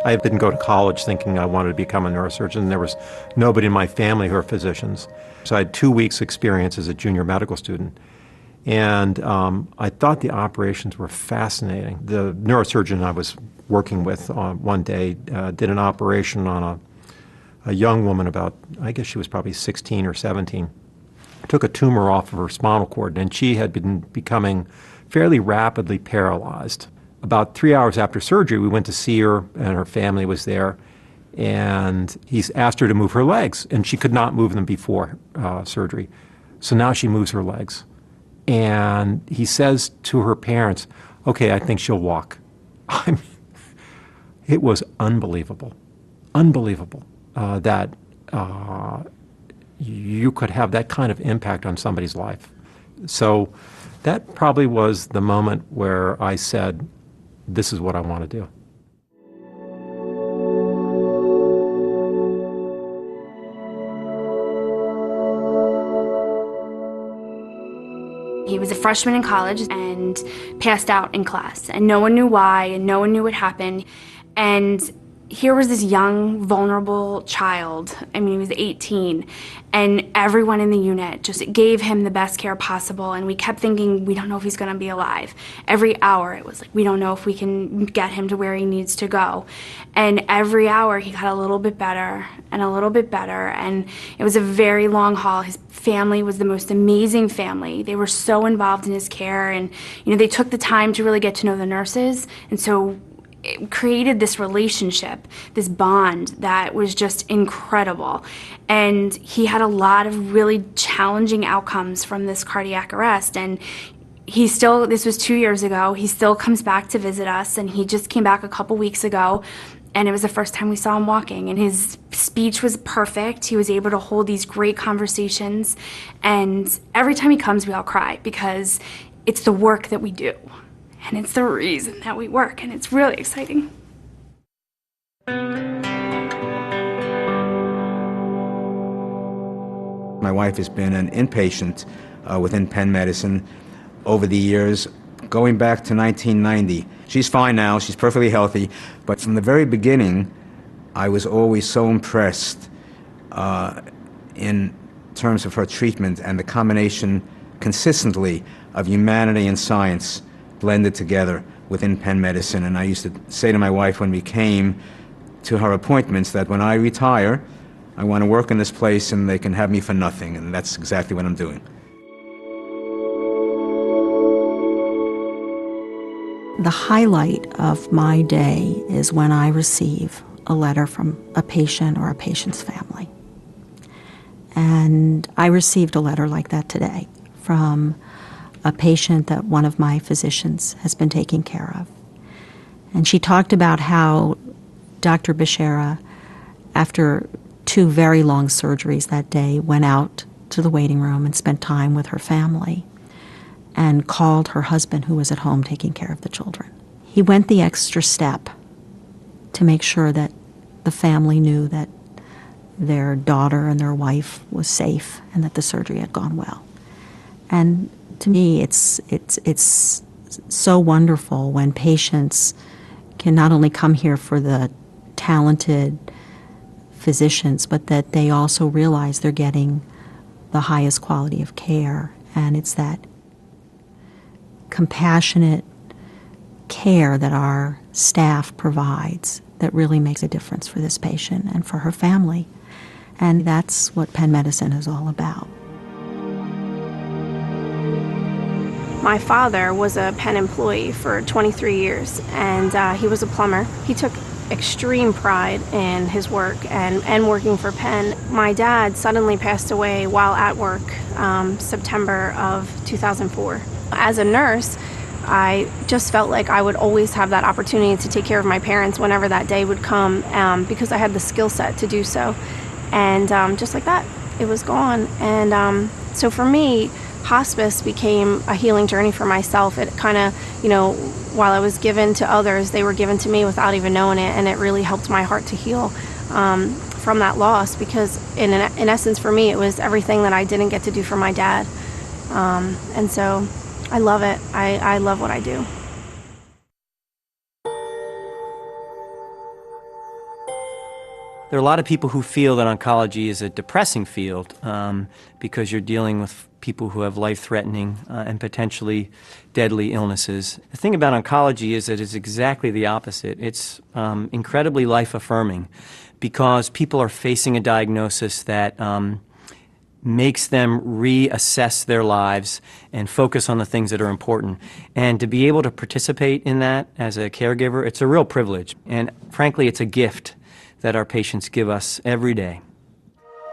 I didn't go to college thinking I wanted to become a neurosurgeon. There was nobody in my family who are physicians. So I had 2 weeks experience as a junior medical student. And I thought the operations were fascinating. The neurosurgeon I was working with one day did an operation on a young woman about, I guess she was probably 16 or 17. Took a tumor off of her spinal cord, and she had been becoming fairly rapidly paralyzed. About 3 hours after surgery, we went to see her, and her family was there, and he asked her to move her legs, and she could not move them before surgery. So now she moves her legs. And he says to her parents, "Okay, I think she'll walk." I mean, it was unbelievable, unbelievable that you could have that kind of impact on somebody's life. So that probably was the moment where I said, this is what I want to do. He was a freshman in college and passed out in class, and no one knew why, and no one knew what happened. And here was this young, vulnerable child. I mean, he was 18, and everyone in the unit just gave him the best care possible, and we kept thinking, we don't know if he's gonna be alive. Every hour it was like, we don't know if we can get him to where he needs to go. And every hour he got a little bit better and a little bit better, and it was a very long haul. His family was the most amazing family. They were so involved in his care, and they took the time to really get to know the nurses, and so it created this relationship, this bond that was just incredible. And he had a lot of really challenging outcomes from this cardiac arrest, and this was 2 years ago, he still comes back to visit us, and he just came back a couple weeks ago, and it was the first time we saw him walking, and his speech was perfect. He was able to hold these great conversations, and every time he comes we all cry because it's the work that we do. And it's the reason that we work, and it's really exciting. My wife has been an inpatient within Penn Medicine over the years, going back to 1990. She's fine now, she's perfectly healthy, but from the very beginning, I was always so impressed in terms of her treatment and the combination consistently of humanity and science blended together within Penn Medicine. And I used to say to my wife when we came to her appointments that when I retire, I want to work in this place and they can have me for nothing, and that's exactly what I'm doing. The highlight of my day is when I receive a letter from a patient or a patient's family. And I received a letter like that today from a patient that one of my physicians has been taking care of. And she talked about how Dr. Bashara, after 2 very long surgeries that day, went out to the waiting room and spent time with her family and called her husband, who was at home taking care of the children. He went the extra step to make sure that the family knew that their daughter and their wife was safe and that the surgery had gone well. And to me, it's so wonderful when patients can not only come here for the talented physicians, but that they also realize they're getting the highest quality of care. And it's that compassionate care that our staff provides that really makes a difference for this patient and for her family. And that's what Penn Medicine is all about. My father was a Penn employee for 23 years, and he was a plumber. He took extreme pride in his work and working for Penn. My dad suddenly passed away while at work, September of 2004. As a nurse, I just felt like I would always have that opportunity to take care of my parents whenever that day would come, because I had the skill set to do so. And just like that, it was gone. And so for me, hospice became a healing journey for myself. It kind of, while I was given to others, they were given to me without even knowing it, and it really helped my heart to heal from that loss, because in essence for me, it was everything that I didn't get to do for my dad. And so I love it. I love what I do. There are a lot of people who feel that oncology is a depressing field because you're dealing with people who have life-threatening and potentially deadly illnesses. The thing about oncology is that it's exactly the opposite. It's incredibly life-affirming because people are facing a diagnosis that makes them reassess their lives and focus on the things that are important. And to be able to participate in that as a caregiver, it's a real privilege. And frankly, it's a gift that our patients give us every day.